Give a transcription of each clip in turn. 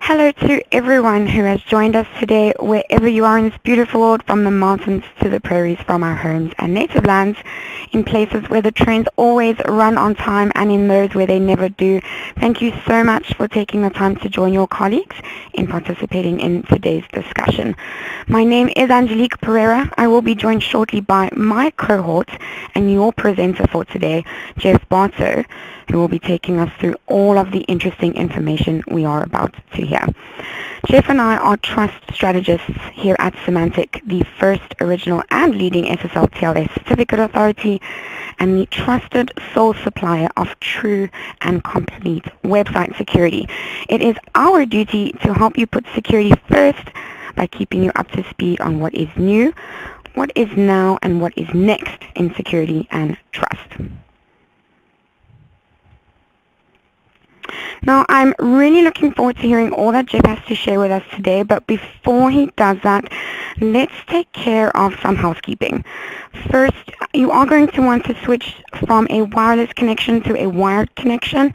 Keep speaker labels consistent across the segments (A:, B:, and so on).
A: Hello to everyone who has joined us today, wherever you are in this beautiful world, from the mountains to the prairies, from our homes and native lands, in places where the trains always run on time and in those where they never do. Thank you so much for taking the time to join your colleagues in participating in today's discussion. My name is Angelique Pereira. I will be joined shortly by my cohort and your presenter for today, Jeff Bartow, who will be taking us through all of the interesting information we are about to hear. Jeff and I are trust strategists here at Symantec, the first, original and leading SSL TLS certificate authority and the trusted sole supplier of true and complete website security. It is our duty to help you put security first by keeping you up to speed on what is new, what is now, and what is next in security and trust. Now, I'm really looking forward to hearing all that Jeff has to share with us today, but before he does that, let's take care of some housekeeping. First, you are going to want to switch from a wireless connection to a wired connection.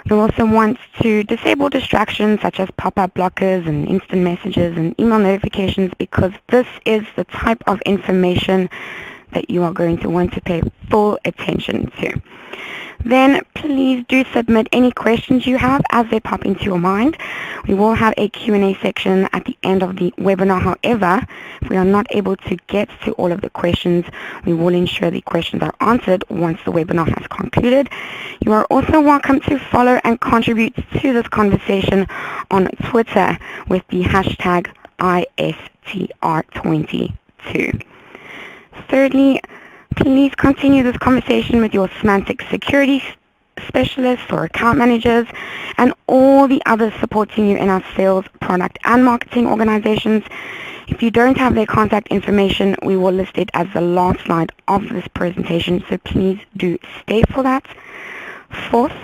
A: You'll also want to disable distractions such as pop-up blockers and instant messages and email notifications, because this is the type of information that you are going to want to pay full attention to. Then please do submit any questions you have as they pop into your mind. We will have a Q&A section at the end of the webinar. However, if we are not able to get to all of the questions, we will ensure the questions are answered once the webinar has concluded. You are also welcome to follow and contribute to this conversation on Twitter with the hashtag ISTR22. Thirdly, please continue this conversation with your Symantec security specialists or account managers and all the others supporting you in our sales, product, and marketing organizations. If you don't have their contact information, we will list it as the last slide of this presentation, so please do stay for that. Fourth,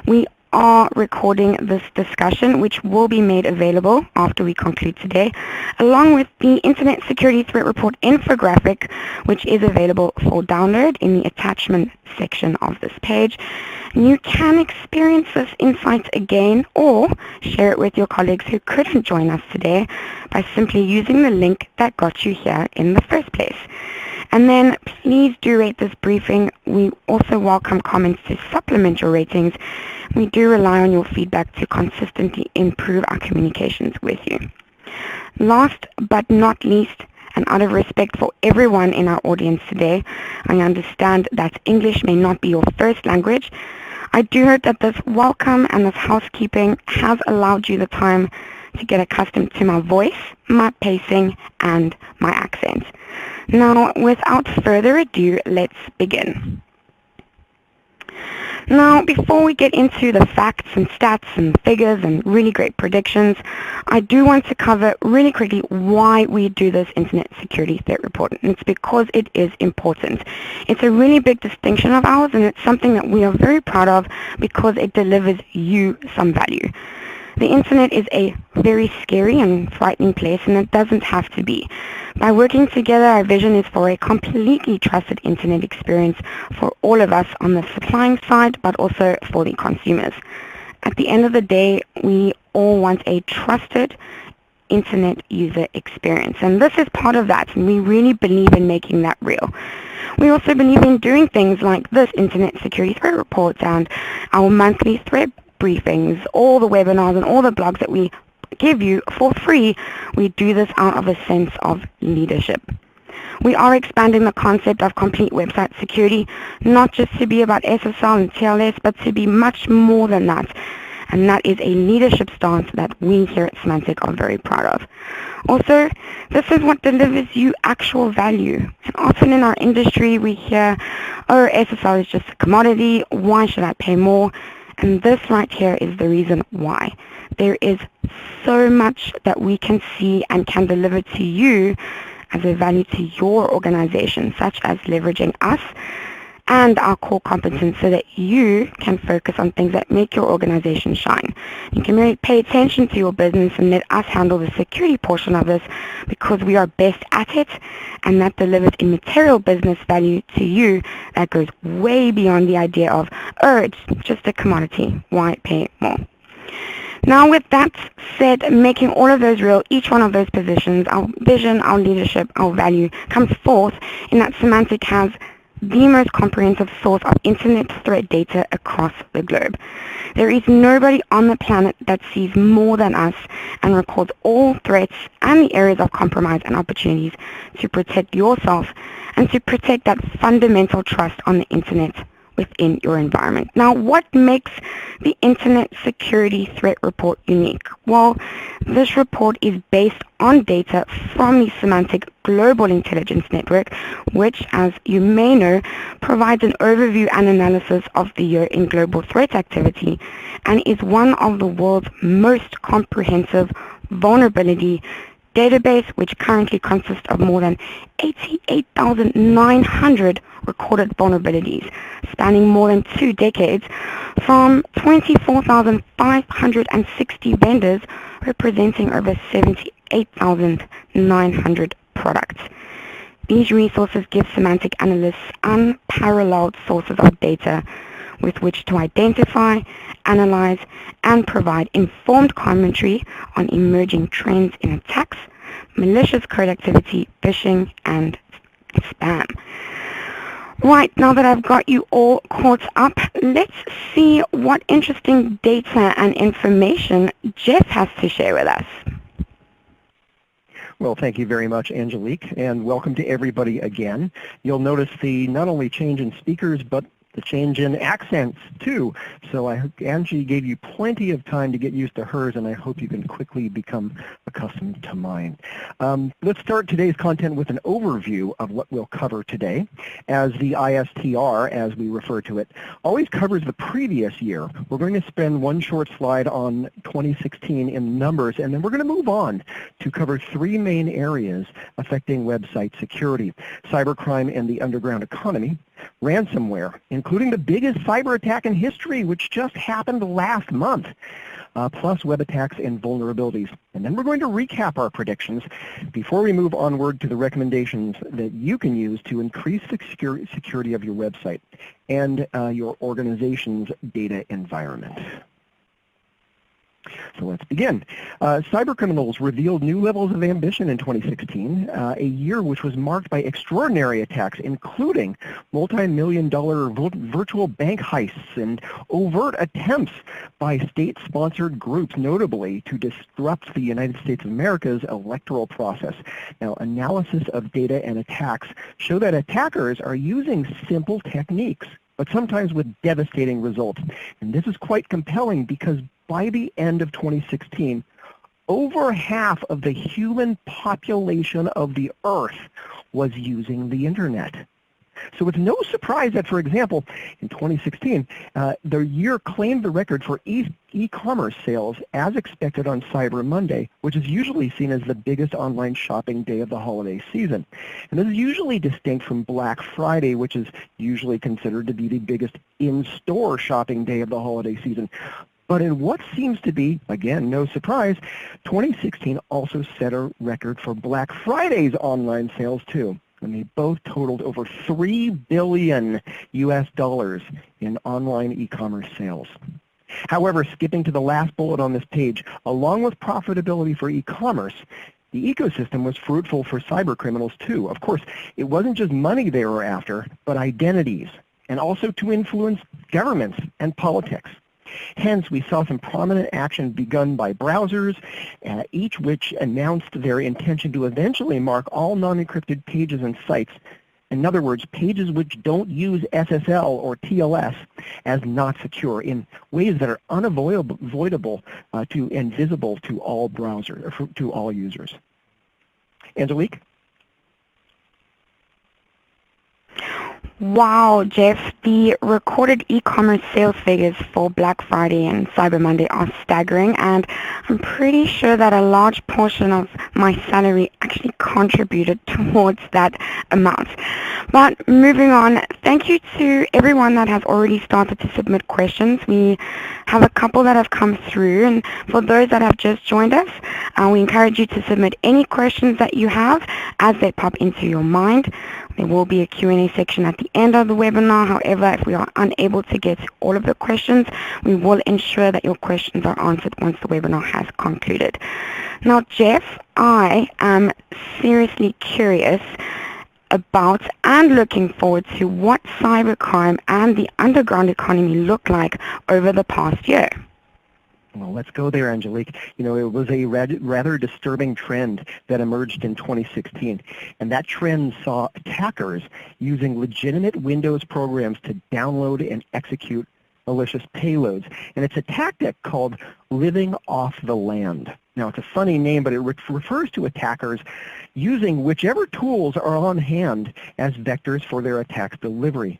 A: we are recording this discussion, which will be made available after we conclude today, along with the Internet Security Threat Report infographic, which is available for download in the attachment section of this page. And you can experience this insight again or share it with your colleagues who couldn't join us today by simply using the link that got you here in the first place. And then please do rate this briefing. We also welcome comments to supplement your ratings. We do rely on your feedback to consistently improve our communications with you. Last but not least, and out of respect for everyone in our audience today, I understand that English may not be your first language. I do hope that this welcome and this housekeeping has allowed you the time to get accustomed to my voice, my pacing, and my accent. Now, without further ado, let's begin. Now, before we get into the facts and stats and figures and really great predictions, I do want to cover really quickly why we do this Internet Security Threat Report. And it's because it is important. It's a really big distinction of ours, and it's something that we are very proud of because it delivers you some value. The internet is a very scary and frightening place, and it doesn't have to be. By working together, our vision is for a completely trusted internet experience for all of us on the supplying side, but also for the consumers. At the end of the day, we all want a trusted internet user experience, and this is part of that, and we really believe in making that real. We also believe in doing things like this Internet Security Threat Report and our monthly threat briefings, all the webinars and all the blogs that we give you for free. We do this out of a sense of leadership. We are expanding the concept of complete website security, not just to be about SSL and TLS, but to be much more than that. And that is a leadership stance that we here at Symantec are very proud of. Also, this is what delivers you actual value. And often in our industry, we hear, oh, SSL is just a commodity. Why should I pay more? And this right here is the reason why. There is so much that we can see and can deliver to you as a value to your organization, such as leveraging us and our core competence so that you can focus on things that make your organization shine. You can really pay attention to your business and let us handle the security portion of this because we are best at it, and that delivers immaterial business value to you that goes way beyond the idea of, oh, it's just a commodity, why pay more? Now with that said, making all of those real, each one of those positions, our vision, our leadership, our value, comes forth in that Symantec has the most comprehensive source of internet threat data across the globe. There is nobody on the planet that sees more than us and records all threats and the areas of compromise and opportunities to protect yourself and to protect that fundamental trust on the internet within your environment. Now, what makes the Internet Security Threat Report unique? Well, this report is based on data from the Symantec Global Intelligence Network, which, as you may know, provides an overview and analysis of the year in global threat activity and is one of the world's most comprehensive vulnerability database, which currently consists of more than 88,900 recorded vulnerabilities, spanning more than 2 decades, from 24,560 vendors, representing over 78,900 products. These resources give Symantec analysts unparalleled sources of data with which to identify, analyze, and provide informed commentary on emerging trends in attacks, malicious code activity, phishing, and spam. Right, now that I've got you all caught up, let's see what interesting data and information Jeff has to share with us.
B: Well, thank you very much, Angelique, and welcome to everybody again. You'll notice the not only change in speakers, but the change in accents too. So I hope Angie gave you plenty of time to get used to hers, and I hope you can quickly become accustomed to mine. Let's start today's content with an overview of what we'll cover today, as the ISTR, as we refer to it, always covers the previous year. We're going to spend one short slide on 2016 in numbers, and then we're going to move on to cover 3 main areas affecting website security: cybercrime and the underground economy, ransomware, including the biggest cyber attack in history, which just happened last month, plus web attacks and vulnerabilities. And then we're going to recap our predictions before we move onward to the recommendations that you can use to increase the security of your website and your organization's data environment. So let's begin. Cybercriminals revealed new levels of ambition in 2016, a year which was marked by extraordinary attacks, including multi-million-dollar virtual bank heists and overt attempts by state-sponsored groups, notably to disrupt the United States of America's electoral process. Now, analysis of data and attacks show that attackers are using simple techniques, but sometimes with devastating results. And this is quite compelling because by the end of 2016, over half of the human population of the Earth was using the Internet. So it's no surprise that, for example, in 2016, the year claimed the record for e-commerce sales as expected on Cyber Monday, which is usually seen as the biggest online shopping day of the holiday season. And this is usually distinct from Black Friday, which is usually considered to be the biggest in-store shopping day of the holiday season. But in what seems to be, again, no surprise, 2016 also set a record for Black Friday's online sales too. And they both totaled over $3 billion US in online e-commerce sales. However, skipping to the last bullet on this page, along with profitability for e-commerce, the ecosystem was fruitful for cyber criminals too. Of course, it wasn't just money they were after, but identities, and also to influence governments and politics. Hence, we saw some prominent action begun by browsers, each which announced their intention to eventually mark all non-encrypted pages and sites. In other words, pages which don't use SSL or TLS as not secure in ways that are unavoidable and visible to all browsers, or to all users. Angelique?
A: Wow, Jeff, the recorded e-commerce sales figures for Black Friday and Cyber Monday are staggering, and I'm pretty sure that a large portion of my salary actually contributed towards that amount. But moving on, thank you to everyone that has already started to submit questions. We have a couple that have come through, and for those that have just joined us, we encourage you to submit any questions that you have as they pop into your mind. There will be a Q&A section at the end of the webinar. However, if we are unable to get to all of the questions, we will ensure that your questions are answered once the webinar has concluded. Now, Jeff, I am seriously curious about and looking forward to what cybercrime and the underground economy look like over the past year.
B: Well, let's go there, Angelique. You know, it was a rather disturbing trend that emerged in 2016, and that trend saw attackers using legitimate Windows programs to download and execute malicious payloads. And it's a tactic called living off the land. Now, it's a funny name, but it refers to attackers using whichever tools are on hand as vectors for their attack's delivery.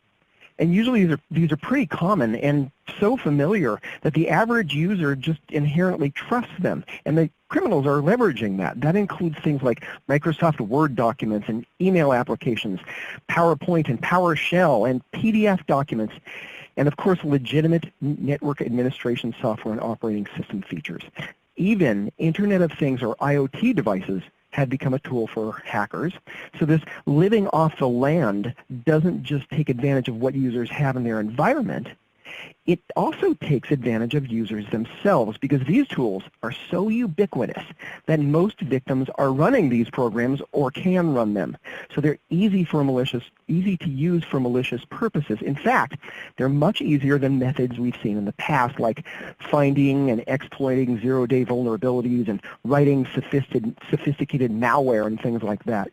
B: And usually these are pretty common and so familiar that the average user just inherently trusts them. And the criminals are leveraging that. That includes things like Microsoft Word documents and email applications, PowerPoint and PowerShell and PDF documents, and of course legitimate network administration software and operating system features. Even Internet of Things or IoT devices have become a tool for hackers. So this living off the land doesn't just take advantage of what users have in their environment, it also takes advantage of users themselves, because these tools are so ubiquitous that most victims are running these programs or can run them. So they're easy to use for malicious purposes. In fact, they're much easier than methods we've seen in the past, like finding and exploiting zero-day vulnerabilities and writing sophisticated malware and things like that.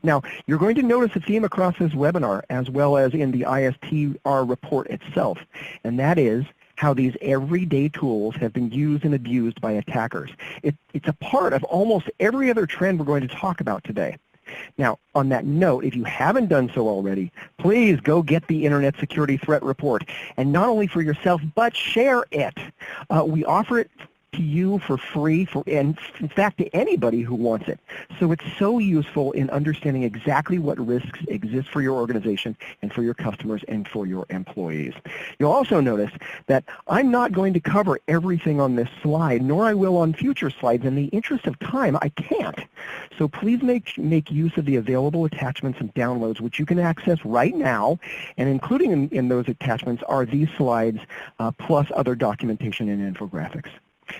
B: Now, you're going to notice a theme across this webinar, as well as in the ISTR report itself, and that is how these everyday tools have been used and abused by attackers. It's a part of almost every other trend we're going to talk about today. Now, on that note, if you haven't done so already, please go get the Internet Security Threat Report, and not only for yourself, but share it. We offer it to you for free, and in fact to anybody who wants it. So it's so useful in understanding exactly what risks exist for your organization and for your customers and for your employees. You'll also notice that I'm not going to cover everything on this slide, nor I will on future slides. In the interest of time, I can't. So please make use of the available attachments and downloads, which you can access right now, and including in those attachments are these slides plus other documentation and infographics.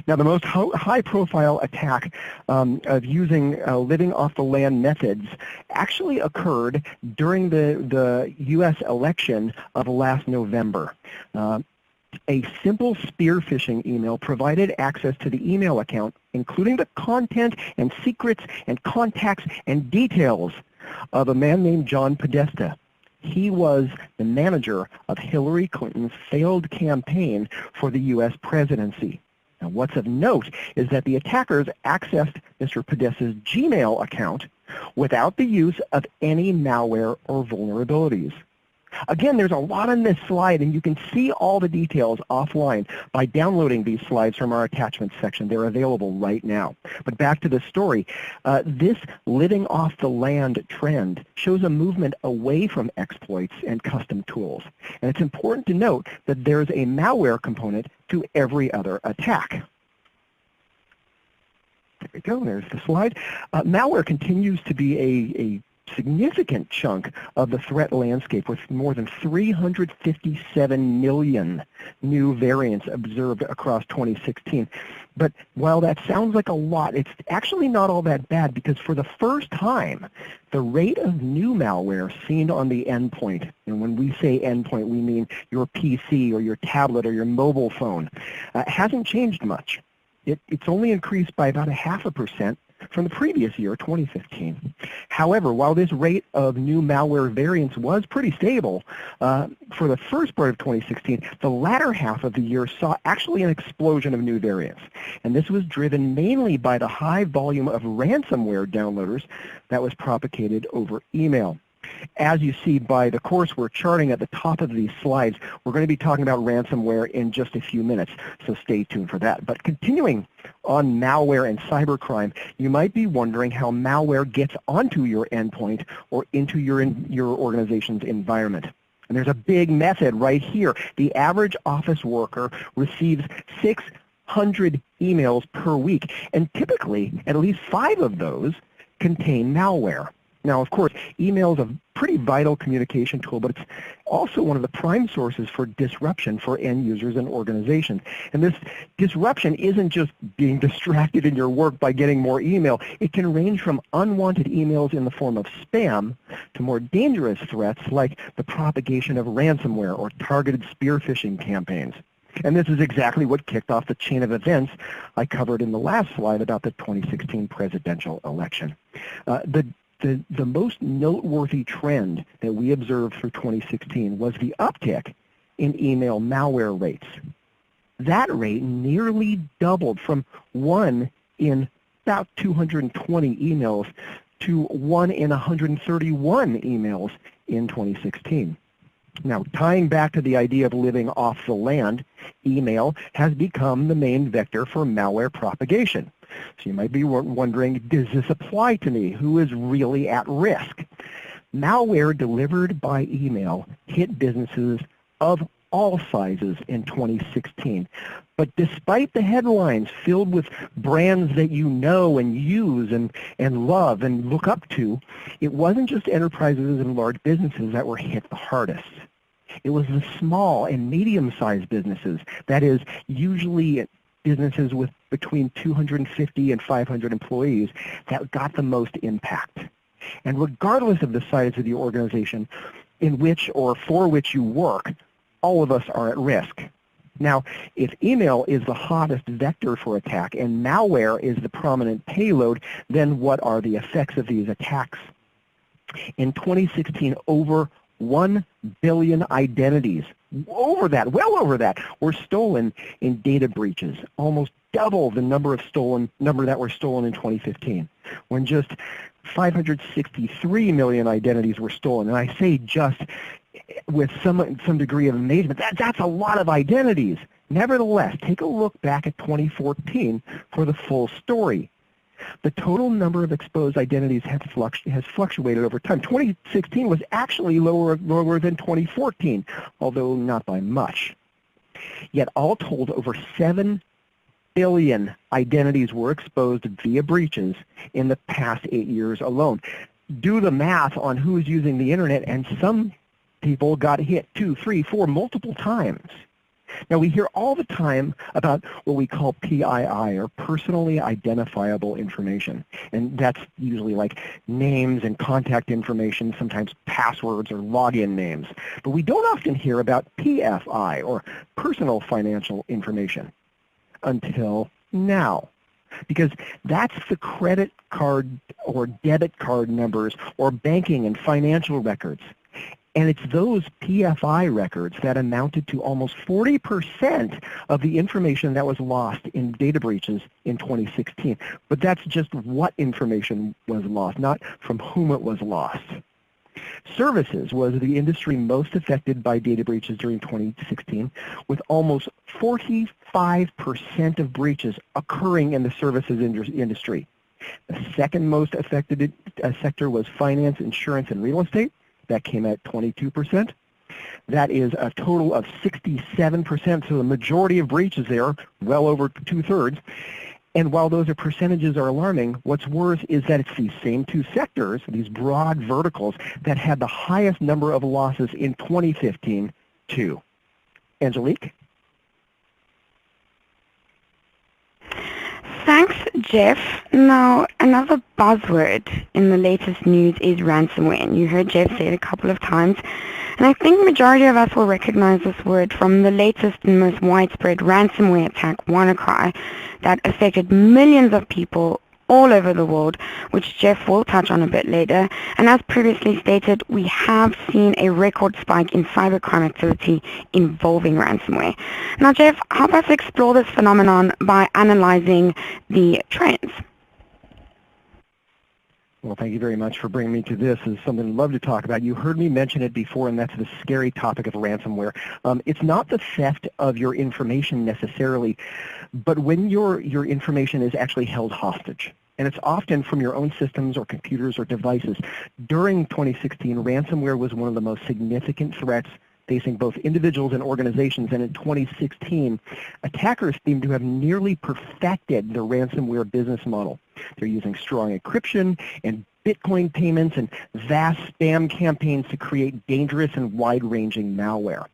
B: Now, the most high-profile attack of using living off-the-land methods actually occurred during the U.S. election of last November. A simple spear phishing email provided access to the email account, including the content and secrets and contacts and details of a man named John Podesta. He was the manager of Hillary Clinton's failed campaign for the U.S. presidency. Now, what's of note is that the attackers accessed Mr. Podesta's Gmail account without the use of any malware or vulnerabilities. Again, there's a lot on this slide, and you can see all the details offline by downloading these slides from our attachments section. They're available right now. But back to the story. This living off the land trend shows a movement away from exploits and custom tools. And it's important to note that there's a malware component to every other attack. There we go. There's the slide. Malware continues to be a significant chunk of the threat landscape, with more than 357 million new variants observed across 2016. But while that sounds like a lot, it's actually not all that bad, because for the first time, the rate of new malware seen on the endpoint, and when we say endpoint, we mean your PC or your tablet or your mobile phone, hasn't changed much. It's only increased by about 0.5% from the previous year, 2015. However, while this rate of new malware variants was pretty stable, for the first part of 2016, the latter half of the year saw actually an explosion of new variants. And this was driven mainly by the high volume of ransomware downloaders that was propagated over email. As you see by the course we're charting at the top of these slides, we're going to be talking about ransomware in just a few minutes, so stay tuned for that. But continuing on malware and cybercrime, you might be wondering how malware gets onto your endpoint or into your organization's environment. And there's a big method right here. The average office worker receives 600 emails per week, and typically at least 5 of those contain malware. Now, of course, email is a pretty vital communication tool, but it's also one of the prime sources for disruption for end users and organizations. And this disruption isn't just being distracted in your work by getting more email. It can range from unwanted emails in the form of spam to more dangerous threats like the propagation of ransomware or targeted spear phishing campaigns. And this is exactly what kicked off the chain of events I covered in the last slide about the 2016 presidential election. The most noteworthy trend that we observed through 2016 was the uptick in email malware rates. That rate nearly doubled from 1 in about 220 emails to 1 in 131 emails in 2016. Now, tying back to the idea of living off the land, email has become the main vector for malware propagation. So you might be wondering, does this apply to me? Who is really at risk? Malware delivered by email hit businesses of all sizes in 2016. But despite the headlines filled with brands that you know and use and love and look up to, it wasn't just enterprises and large businesses that were hit the hardest. It was the small and medium-sized businesses, that is, usually businesses with between 250 and 500 employees, that got the most impact. And regardless of the size of the organization in which or for which you work, all of us are at risk. Now, if email is the hottest vector for attack and malware is the prominent payload, then what are the effects of these attacks? In 2016, over 1 billion identities, well over that, were stolen in data breaches, almost double the number that were stolen in 2015, when just 563 million identities were stolen. And I say just with some degree of amazement. That's a lot of identities. Nevertheless, take a look back at 2014 for the full story. The total number of exposed identities has fluctuated over time. 2016 was actually lower than 2014, although not by much. Yet all told, over 7 billion identities were exposed via breaches in the past 8 years alone. Do the math on who's using the internet, and some people got hit 2, 3, 4, multiple times. Now, we hear all the time about what we call PII, or personally identifiable information. And that's usually like names and contact information, sometimes passwords or login names. But we don't often hear about PFI, or personal financial information, until now. Because that's the credit card or debit card numbers or banking and financial records. And it's those PFI records that amounted to almost 40% of the information that was lost in data breaches in 2016. But that's just what information was lost, not from whom it was lost. Services was the industry most affected by data breaches during 2016, with almost 45% of breaches occurring in the services industry. The second most affected sector was finance, insurance, and real estate. That came at 22%. That is a total of 67%, so the majority of breaches there, well over 2/3. And while those percentages are alarming, what's worse is that it's these same two sectors, these broad verticals, that had the highest number of losses in 2015 too. Angelique?
A: Thanks, Jeff. Now, another buzzword in the latest news is ransomware, and you heard Jeff say it a couple of times. And I think the majority of us will recognize this word from the latest and most widespread ransomware attack, WannaCry, that affected millions of people all over the world, which Jeff will touch on a bit later. And as previously stated, we have seen a record spike in cybercrime activity involving ransomware. Now, Jeff, help us explore this phenomenon by analyzing the trends.
B: Well, thank you very much for bringing me to this. It's something I'd love to talk about. You heard me mention it before, and that's the scary topic of ransomware. It's not the theft of your information necessarily, but when your information is actually held hostage. and it's often from your own systems or computers or devices. During 2016, ransomware was one of the most significant threats facing both individuals and organizations, and in 2016, attackers seem to have nearly perfected the ransomware business model. They're using strong encryption and Bitcoin payments and vast spam campaigns to create dangerous and wide-ranging malware.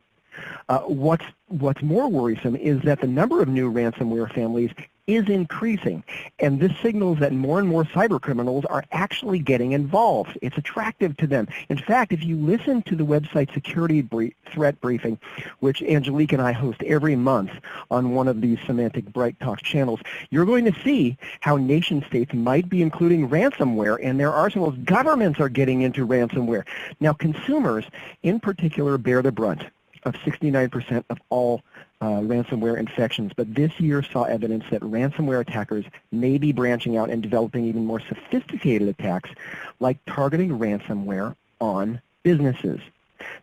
B: What's more worrisome is that the number of new ransomware families is increasing, and this signals that more and more cyber criminals are actually getting involved. It's attractive to them. In fact, if you listen to the website Security Threat Briefing, which Angelique and I host every month on one of these Symantec Bright Talk channels, you're going to see how nation states might be including ransomware in their arsenals. Governments are getting into ransomware. Now, consumers in particular bear the brunt of 69% of all ransomware infections, but this year saw evidence that ransomware attackers may be branching out and developing even more sophisticated attacks, like targeting ransomware on businesses.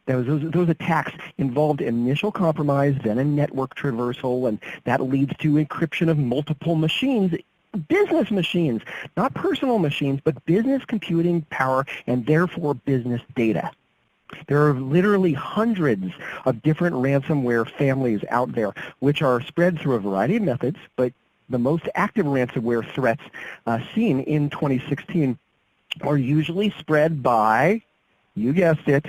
B: Those attacks involved initial compromise, then a network traversal, and that leads to encryption of multiple machines. Business machines, not personal machines, but business computing power and therefore business data. There are literally hundreds of different ransomware families out there, which are spread through a variety of methods, but the most active ransomware threats seen in 2016 are usually spread by, you guessed it,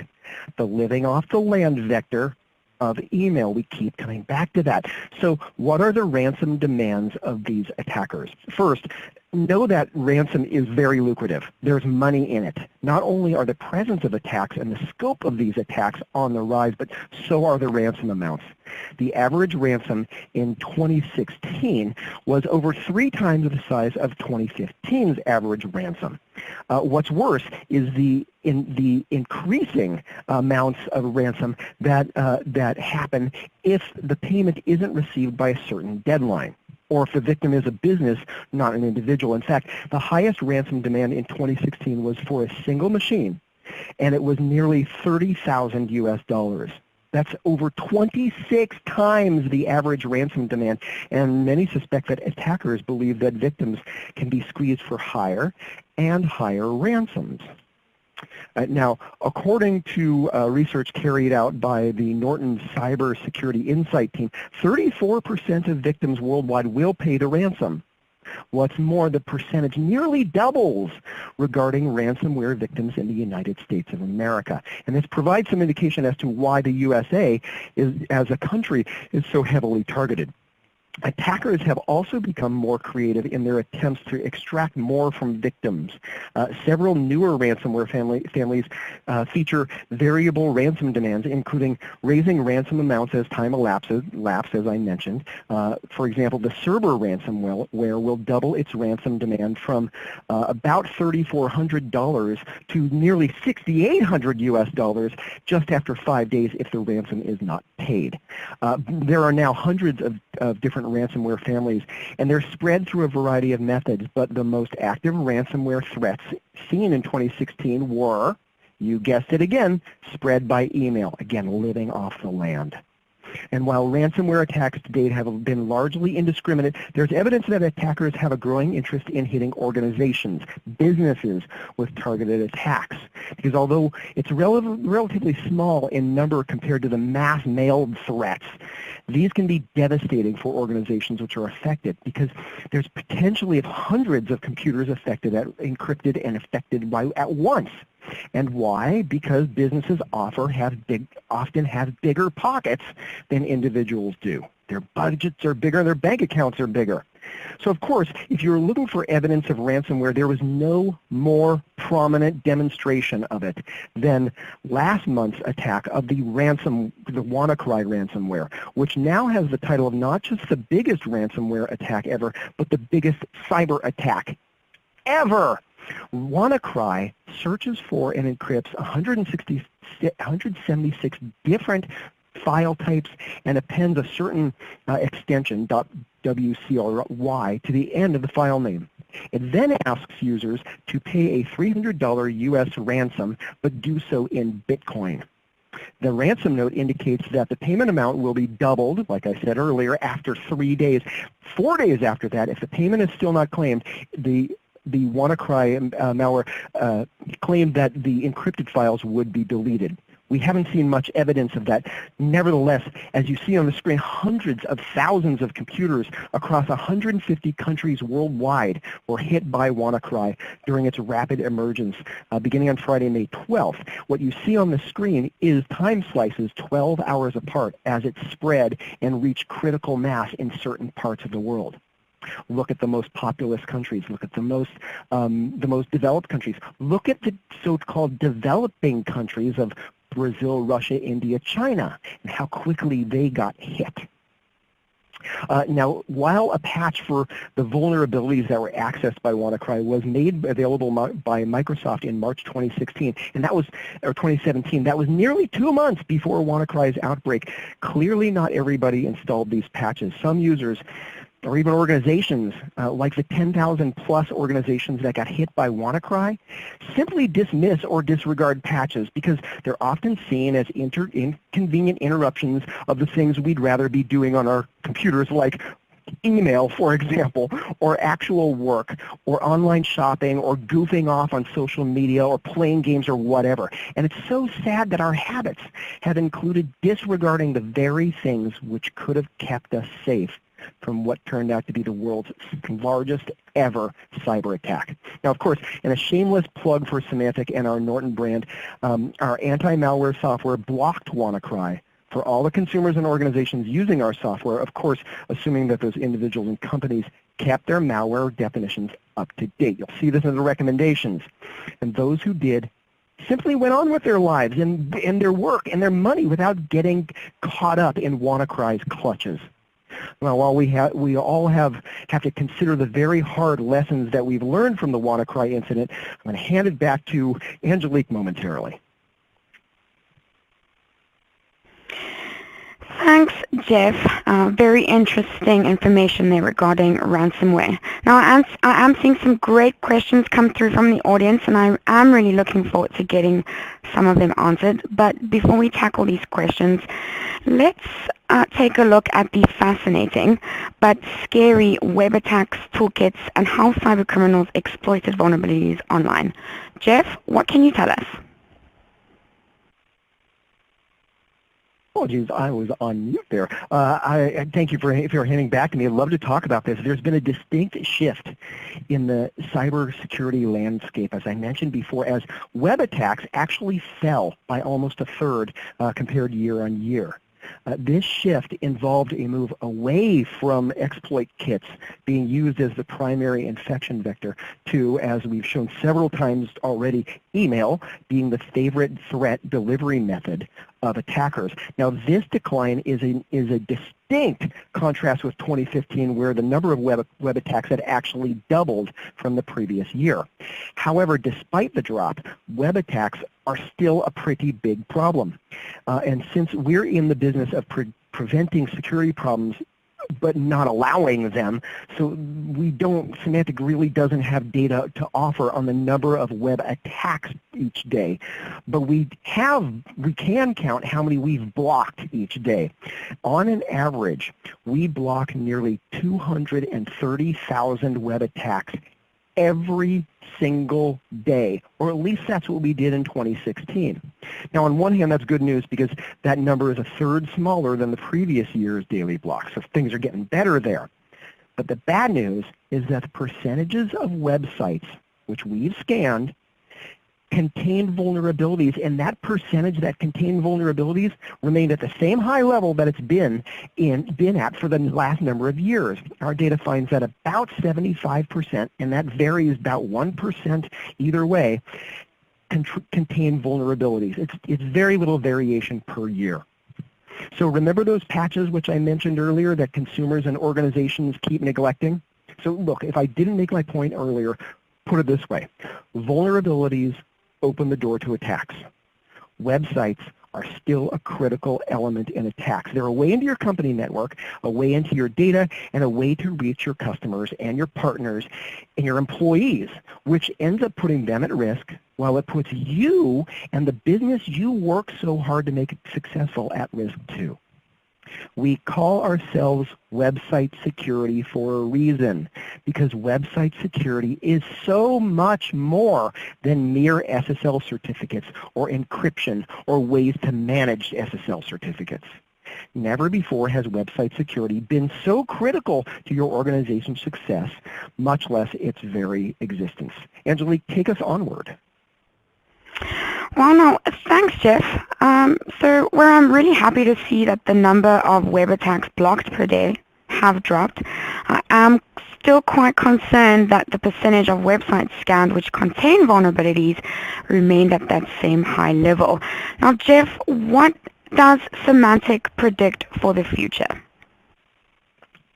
B: the living off the land vector of email. We keep coming back to that. So what are the ransom demands of these attackers? First, know that ransom is very lucrative. There's money in it. Not only are the presence of attacks and the scope of these attacks on the rise, but so are the ransom amounts. The average ransom in 2016 was over 3 times the size of 2015's average ransom. What's worse is the increasing amounts of ransom that happen if the payment isn't received by a certain deadline, or if the victim is a business, not an individual. In fact, the highest ransom demand in 2016 was for a single machine, and it was nearly $30,000 US. That's over 26 times the average ransom demand, and many suspect that attackers believe that victims can be squeezed for higher and higher ransoms. Now, according to research carried out by the Norton Cyber Security Insight team, 34% of victims worldwide will pay the ransom. What's more, the percentage nearly doubles regarding ransomware victims in the United States of America. And this provides some indication as to why the USA as a country is so heavily targeted. Attackers have also become more creative in their attempts to extract more from victims. Several newer ransomware families feature variable ransom demands, including raising ransom amounts as time elapses, as I mentioned. For example, the Cerber ransomware will double its ransom demand from about $3,400 to nearly $6,800 US just after 5 days if the ransom is not paid. There are now hundreds of different ransomware families, and they're spread through a variety of methods, but the most active ransomware threats seen in 2016 were, you guessed it again, spread by email, again, living off the land. And while ransomware attacks to date have been largely indiscriminate, there's evidence that attackers have a growing interest in hitting organizations, businesses with targeted attacks. Because although it's relatively small in number compared to the mass mailed threats, these can be devastating for organizations which are affected, because there's potentially hundreds of computers affected, encrypted and affected at once. And why? Because businesses often have bigger pockets than individuals do. Their budgets are bigger, their bank accounts are bigger. So of course, if you're looking for evidence of ransomware, there was no more prominent demonstration of it than last month's attack of the WannaCry ransomware, which now has the title of not just the biggest ransomware attack ever, but the biggest cyber attack ever. WannaCry searches for and encrypts 176 different file types and appends a certain extension, .wcry, to the end of the file name. It then asks users to pay a $300 US ransom, but do so in Bitcoin. The ransom note indicates that the payment amount will be doubled, like I said earlier, after 3 days. 4 days after that, if the payment is still not claimed, the the WannaCry malware claimed that the encrypted files would be deleted. We haven't seen much evidence of that. Nevertheless, as you see on the screen, hundreds of thousands of computers across 150 countries worldwide were hit by WannaCry during its rapid emergence, beginning on Friday, May 12th. What you see on the screen is time slices 12 hours apart as it spread and reached critical mass in certain parts of the world. Look at the most populous countries. Look at the most developed countries. Look at the so-called developing countries of Brazil, Russia, India, China, and how quickly they got hit. Now, while a patch for the vulnerabilities that were accessed by WannaCry was made available by Microsoft in March 2016, and that was, or 2017, that was nearly 2 months before WannaCry's outbreak. Clearly not everybody installed these patches. Some users, or even organizations like the 10,000 plus organizations that got hit by WannaCry, simply dismiss or disregard patches because they're often seen as inconvenient interruptions of the things we'd rather be doing on our computers, like email, for example, or actual work, or online shopping, or goofing off on social media, or playing games, or whatever. And it's so sad that our habits have included disregarding the very things which could have kept us safe from what turned out to be the world's largest ever cyber attack. Now, of course, in a shameless plug for Symantec and our Norton brand, our anti-malware software blocked WannaCry for all the consumers and organizations using our software, of course, assuming that those individuals and companies kept their malware definitions up to date. You'll see this in the recommendations. And those who did simply went on with their lives and their work and their money without getting caught up in WannaCry's clutches. Well, while we all have to consider the very hard lessons that we've learned from the WannaCry incident, I'm going to hand it back to Angelique momentarily.
A: Thanks, Jeff. Very interesting information there regarding ransomware. Now, I am seeing some great questions come through from the audience, and I am really looking forward to getting some of them answered. But before we tackle these questions, let's take a look at the fascinating but scary web attacks, toolkits, and how cyber criminals exploited vulnerabilities online. Jeff, what can you tell us?
B: Apologies, I was on mute there. I thank you for handing back to me. I'd love to talk about this. There's been a distinct shift in the cybersecurity landscape, as I mentioned before, as web attacks actually fell by almost a third compared year on year. This shift involved a move away from exploit kits being used as the primary infection vector to, as we've shown several times already, email being the favorite threat delivery method of attackers. Now, this decline is a distinct contrast with 2015, where the number of web attacks had actually doubled from the previous year. However, despite the drop, web attacks are still a pretty big problem. And since we're in the business of preventing security problems but not allowing them, so Symantec really doesn't have data to offer on the number of web attacks each day. But we can count how many we've blocked each day. On an average, we block nearly 230,000 web attacks every single day, or at least that's what we did in 2016. Now, on one hand, that's good news because that number is a third smaller than the previous year's daily blocks, so things are getting better there. But the bad news is that the percentages of websites which we've scanned contained vulnerabilities, and that percentage that contained vulnerabilities remained at the same high level that it's been at for the last number of years. Our data finds that about 75%, and that varies about 1% either way, contain vulnerabilities. It's very little variation per year. So remember those patches which I mentioned earlier that consumers and organizations keep neglecting? So look, if I didn't make my point earlier, put it this way. Vulnerabilities open the door to attacks. Websites are still a critical element in attacks. They're a way into your company network, a way into your data, and a way to reach your customers and your partners and your employees, which ends up putting them at risk while it puts you and the business you work so hard to make it successful at risk too. We call ourselves website security for a reason, because website security is so much more than mere SSL certificates or encryption or ways to manage SSL certificates. Never before has website security been so critical to your organization's success, much less its very existence. Angelique, take us onward.
A: Well, no, thanks, Jeff. So where I'm really happy to see that the number of web attacks blocked per day have dropped, I am still quite concerned that the percentage of websites scanned which contain vulnerabilities remained at that same high level. Now, Jeff, what does Symantec predict for the future?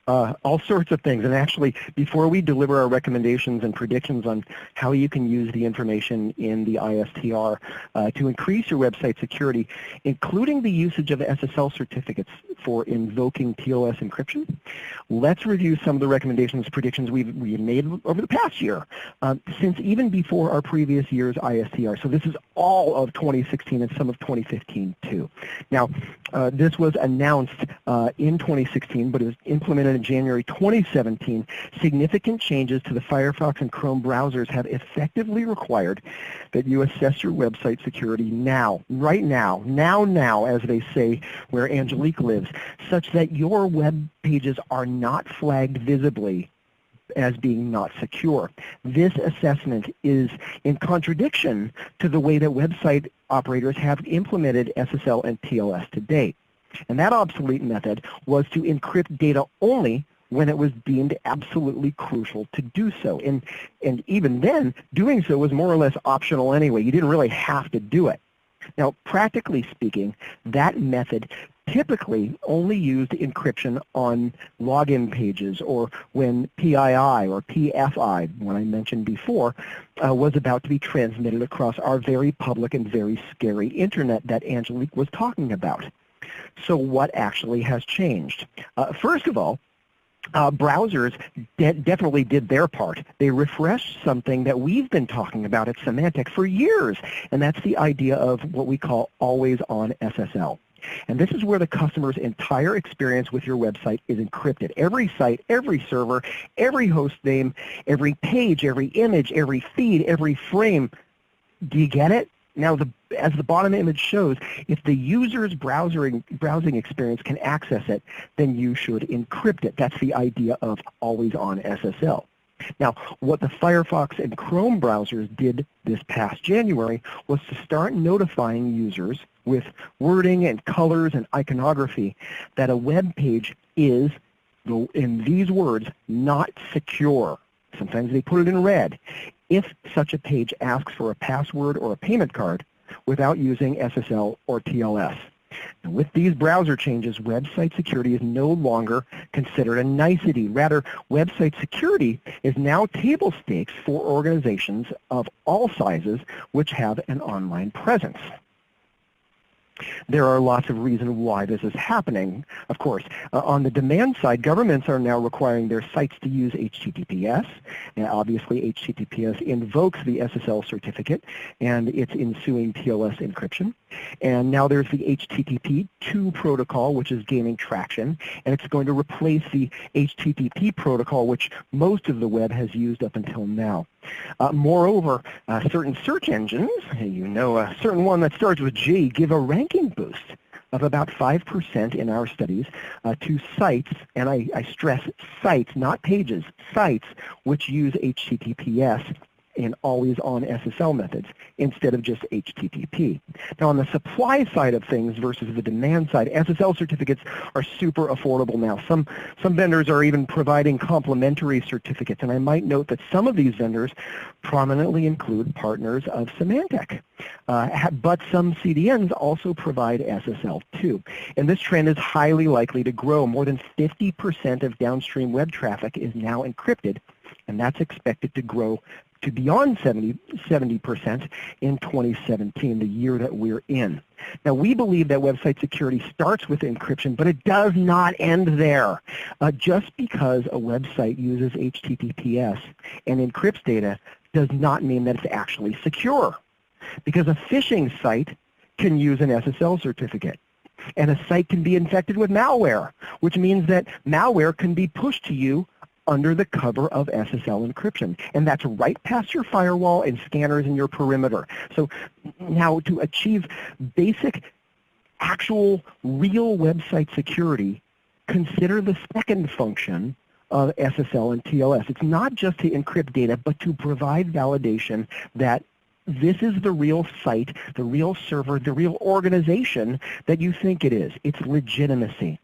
B: All sorts of things. And actually, before we deliver our recommendations and predictions on how you can use the information in the ISTR to increase your website security, including the usage of SSL certificates for invoking TLS encryption, let's review some of the recommendations, predictions we've made over the past year, since even before our previous year's ISTR. So this is all of 2016 and some of 2015 too. Now, this was announced in 2016, but it was implemented in January 2017. Significant changes to the Firefox and Chrome browsers have effectively required that you assess your website security now, right now, now, as they say where Angelique lives, such that your web pages are not flagged visibly as being not secure. This assessment is in contradiction to the way that website operators have implemented SSL and TLS to date. And that obsolete method was to encrypt data only when it was deemed absolutely crucial to do so. And even then, doing so was more or less optional anyway. You didn't really have to do it. Now, practically speaking, that method typically only used encryption on login pages or when PII or PFI, one I mentioned before, was about to be transmitted across our very public and very scary internet that Angelique was talking about. So what actually has changed? First of all, browsers definitely did their part. They refreshed something that we've been talking about at Symantec for years, and that's the idea of what we call always-on SSL. And this is where the customer's entire experience with your website is encrypted. Every site, every server, every host name, every page, every image, every feed, every frame. Do you get it? Now, as the bottom image shows, if the user's browsing experience can access it, then you should encrypt it. That's the idea of always-on SSL. Now, what the Firefox and Chrome browsers did this past January was to start notifying users with wording and colors and iconography that a web page is, in these words, not secure. Sometimes they put it in red. If such a page asks for a password or a payment card without using SSL or TLS. And with these browser changes, website security is no longer considered a nicety. Rather, website security is now table stakes for organizations of all sizes which have an online presence. There are lots of reasons why this is happening. Of course, on the demand side, governments are now requiring their sites to use HTTPS. And obviously, HTTPS invokes the SSL certificate and its ensuing TLS encryption. And now there's the HTTP2 protocol, which is gaining traction, and it's going to replace the HTTP protocol, which most of the web has used up until now. Moreover, certain search engines, you know, a certain one that starts with G, give a ranking boost of about 5% in our studies to sites, and I stress sites, not pages, sites which use HTTPS in always-on SSL methods instead of just HTTP. Now, on the supply side of things versus the demand side, SSL certificates are super affordable now. Some vendors are even providing complimentary certificates, and I might note that some of these vendors prominently include partners of Symantec. But some CDNs also provide SSL too. And this trend is highly likely to grow. More than 50% of downstream web traffic is now encrypted, and that's expected to grow to beyond 70% in 2017, the year that we're in. Now, we believe that website security starts with encryption, but it does not end there. Just because a website uses HTTPS and encrypts data does not mean that it's actually secure, because a phishing site can use an SSL certificate. And a site can be infected with malware, which means that malware can be pushed to you under the cover of SSL encryption. And that's right past your firewall and scanners in your perimeter. So now to achieve basic, actual, real website security, consider the second function of SSL and TLS. It's not just to encrypt data, but to provide validation that this is the real site, the real server, the real organization that you think it is. It's legitimacy.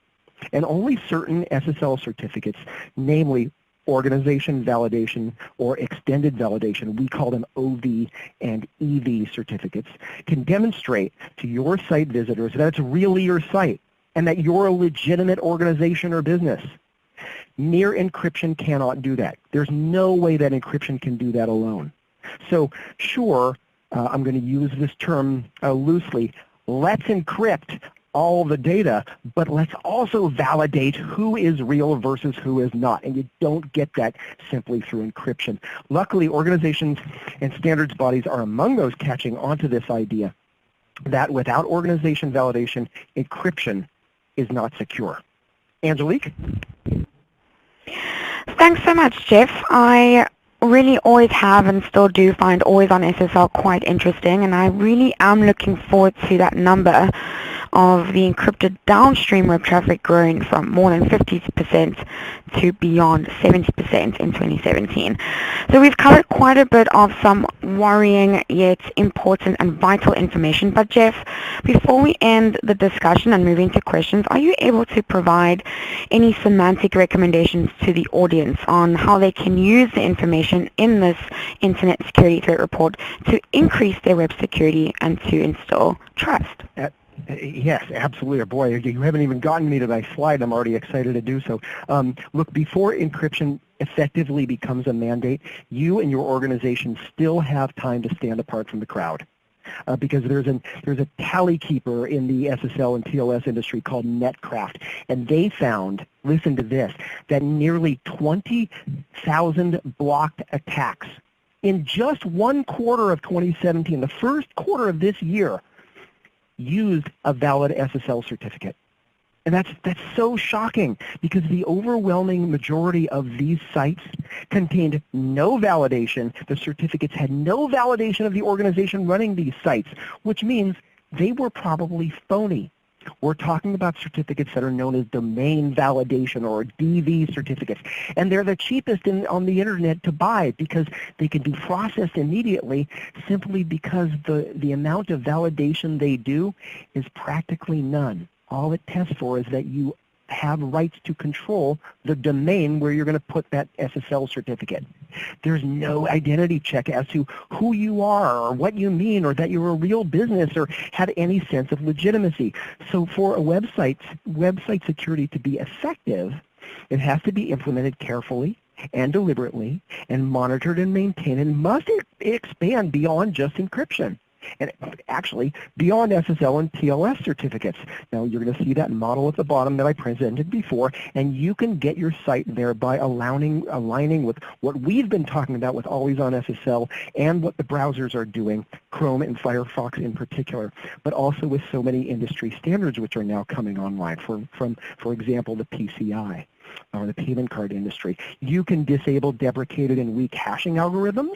B: And only certain SSL certificates, namely organization validation or extended validation, we call them OV and EV certificates, can demonstrate to your site visitors that it's really your site and that you're a legitimate organization or business. Mere encryption cannot do that. There's no way that encryption can do that alone. So sure, I'm going to use this term loosely, let's encrypt all the data, but let's also validate who is real versus who is not. And you don't get that simply through encryption. Luckily, organizations and standards bodies are among those catching onto this idea that without organization validation, encryption is not secure. Angelique?
A: Thanks so much, Jeff. I really always have and still do find Always On SSL quite interesting, and I really am looking forward to that number of the encrypted downstream web traffic growing from more than 50% to beyond 70% in 2017. So we've covered quite a bit of some worrying yet important and vital information. But Jeff, before we end the discussion and move into questions, are you able to provide any Symantec recommendations to the audience on how they can use the information in this Internet Security Threat Report to increase their web security and to instill trust?
B: Yes, absolutely. Boy, you haven't even gotten me to my slide. I'm already excited to do so. Look, before encryption effectively becomes a mandate, you and your organization still have time to stand apart from the crowd. Because there's a tally keeper in the SSL and TLS industry called Netcraft, and they found, listen to this, that nearly 20,000 blocked attacks in just one quarter of 2017, the first quarter of this year, used a valid SSL certificate. And that's so shocking because the overwhelming majority of these sites contained no validation. The certificates had no validation of the organization running these sites, which means they were probably phony. We're talking about certificates that are known as domain validation or DV certificates. And they're the cheapest on the internet to buy because they can be processed immediately simply because the amount of validation they do is practically none. All it tests for is that you have rights to control the domain where you're going to put that SSL certificate. There's no identity check as to who you are or what you mean or that you're a real business or have any sense of legitimacy. So for a website security to be effective, it has to be implemented carefully and deliberately and monitored and maintained and must expand beyond just encryption. And actually, beyond SSL and TLS certificates. Now, you're going to see that model at the bottom that I presented before, and you can get your site there by aligning with what we've been talking about with Always On SSL and what the browsers are doing, Chrome and Firefox in particular, but also with so many industry standards which are now coming online, for example, the PCI. Or the payment card industry. You can disable deprecated and weak hashing algorithms.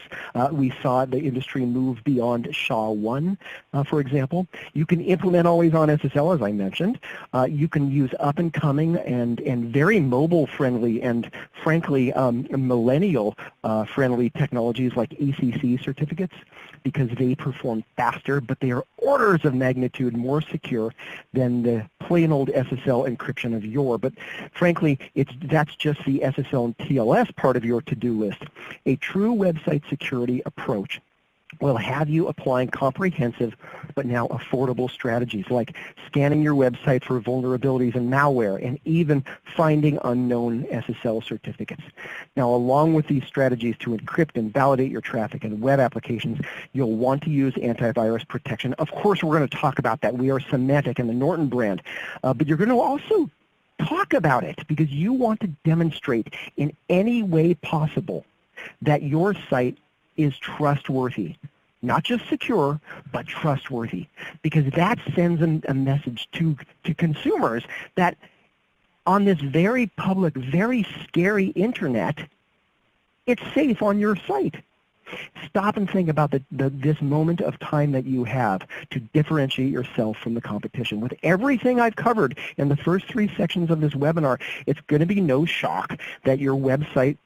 B: We saw the industry move beyond SHA-1, for example. You can implement Always On SSL, as I mentioned. You can use up-and-coming and very mobile-friendly and, frankly, millennial-friendly technologies like ACC certificates because they perform faster, but they are orders of magnitude more secure than the plain old SSL encryption of yore. But frankly, that's just the SSL and TLS part of your to-do list. A true website security approach will have you applying comprehensive but now affordable strategies like scanning your website for vulnerabilities and malware and even finding unknown SSL certificates. Now, along with these strategies to encrypt and validate your traffic and web applications, you'll want to use antivirus protection. Of course, we're going to talk about that. We are Symantec and the Norton brand, but you're going to also talk about it because you want to demonstrate in any way possible that your site is trustworthy, not just secure, but trustworthy, because that sends a message to consumers that on this very public, very scary internet, it's safe on your site. Stop and think about this moment of time that you have to differentiate yourself from the competition. With everything I've covered in the first 3 sections of this webinar, it's going to be no shock that your website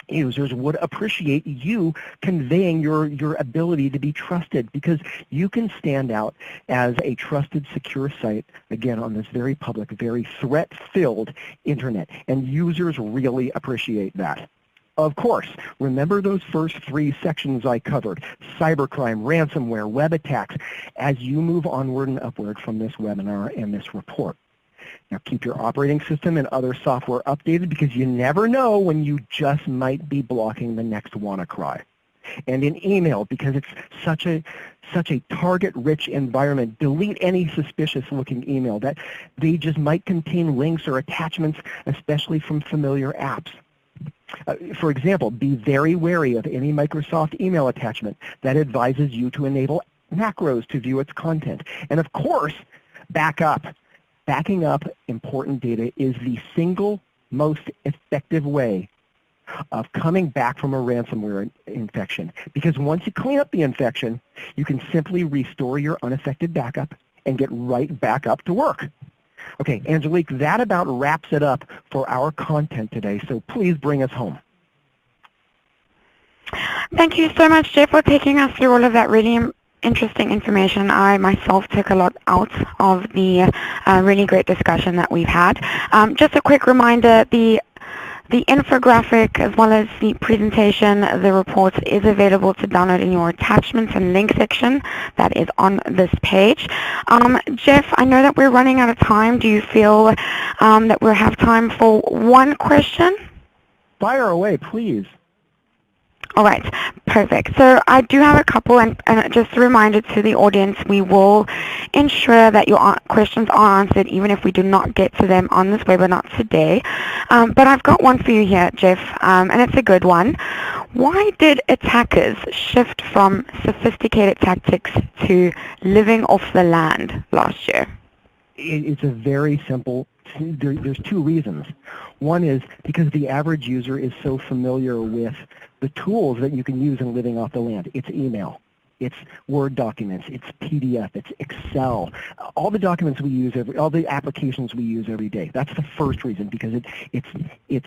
B: users would appreciate you conveying your ability to be trusted, because you can stand out as a trusted, secure site, again, on this very public, very threat-filled internet, and users really appreciate that. Of course, remember those first 3 sections I covered: cybercrime, ransomware, web attacks, as you move onward and upward from this webinar and this report. Now keep your operating system and other software updated, because you never know when you just might be blocking the next WannaCry. And in email, because it's such a target-rich environment, delete any suspicious-looking email that they just might contain links or attachments, especially from familiar apps. For example, be very wary of any Microsoft email attachment that advises you to enable macros to view its content. And of course, back up. Backing up important data is the single most effective way of coming back from a ransomware infection, because once you clean up the infection, you can simply restore your unaffected backup and get right back up to work. Okay, Angelique, that about wraps it up for our content today, so please bring us home.
A: Thank you so much, Jeff, for taking us through all of that really interesting information. I myself took a lot out of the really great discussion that we've had. Just a quick reminder, the infographic as well as the presentation, the reports, is available to download in your attachments and link section that is on this page. Jeff, I know that we're running out of time. Do you feel that we'll have time for one question?
B: Fire away, please.
A: All right, perfect. So I do have a couple, and just a reminder to the audience, we will ensure that your questions are answered even if we do not get to them on this webinar today. But I've got one for you here, Jeff, and it's a good one. Why did attackers shift from sophisticated tactics to living off the land last year?
B: It's a very simple, there's 2 reasons. One is because the average user is so familiar with the tools that you can use in living off the land. It's email, it's Word documents, it's PDF, it's Excel, all the documents we use, all the applications we use every day. That's the first reason, because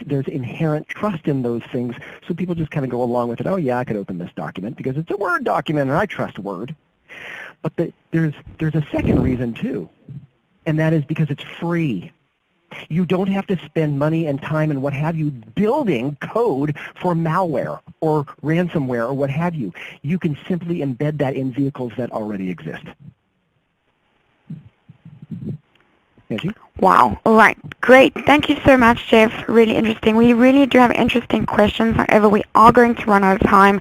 B: there's inherent trust in those things, so people just kind of go along with it. Oh yeah, I could open this document because it's a Word document and I trust Word. But there's a second reason too, and that is because it's free. You don't have to spend money and time and what have you building code for malware or ransomware or what have you. You can simply embed that in vehicles that already exist. Angie?
A: Wow. All right. Great. Thank you so much, Jeff. Really interesting. We really do have interesting questions. However, we are going to run out of time.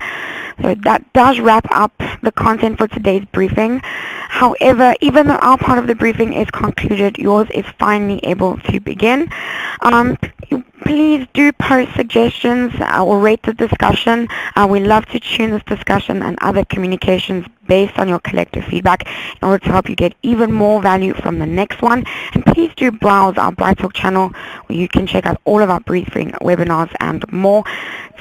A: So that does wrap up the content for today's briefing. However, even though our part of the briefing is concluded, yours is finally able to begin. Please do post suggestions or rate the discussion. We love to tune this discussion and other communications based on your collective feedback in order to help you get even more value from the next one. And please do browse our BrightTalk channel where you can check out all of our briefing webinars and more.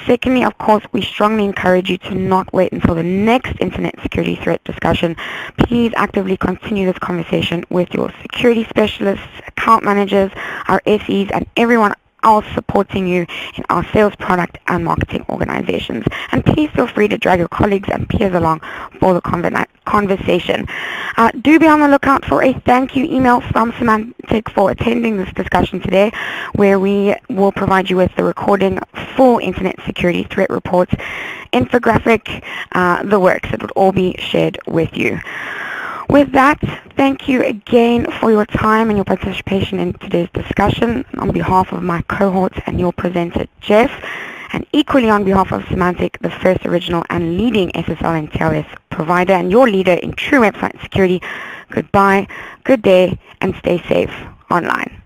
A: Secondly, of course, we strongly encourage you to not wait until the next internet security threat discussion. Please actively continue this conversation with your security specialists, account managers, our SEs, and everyone else supporting you in our sales, product, and marketing organizations. And please feel free to drag your colleagues and peers along for the conversation. Do be on the lookout for a thank you email from Symantec for attending this discussion today, where we will provide you with the recording for internet security threat reports, infographic, the works. It would all be shared with you. With that, thank you again for your time and your participation in today's discussion. On behalf of my cohorts and your presenter, Jeff, and equally on behalf of Symantec, the first original and leading SSL and TLS provider and your leader in true website security, goodbye, good day, and stay safe online.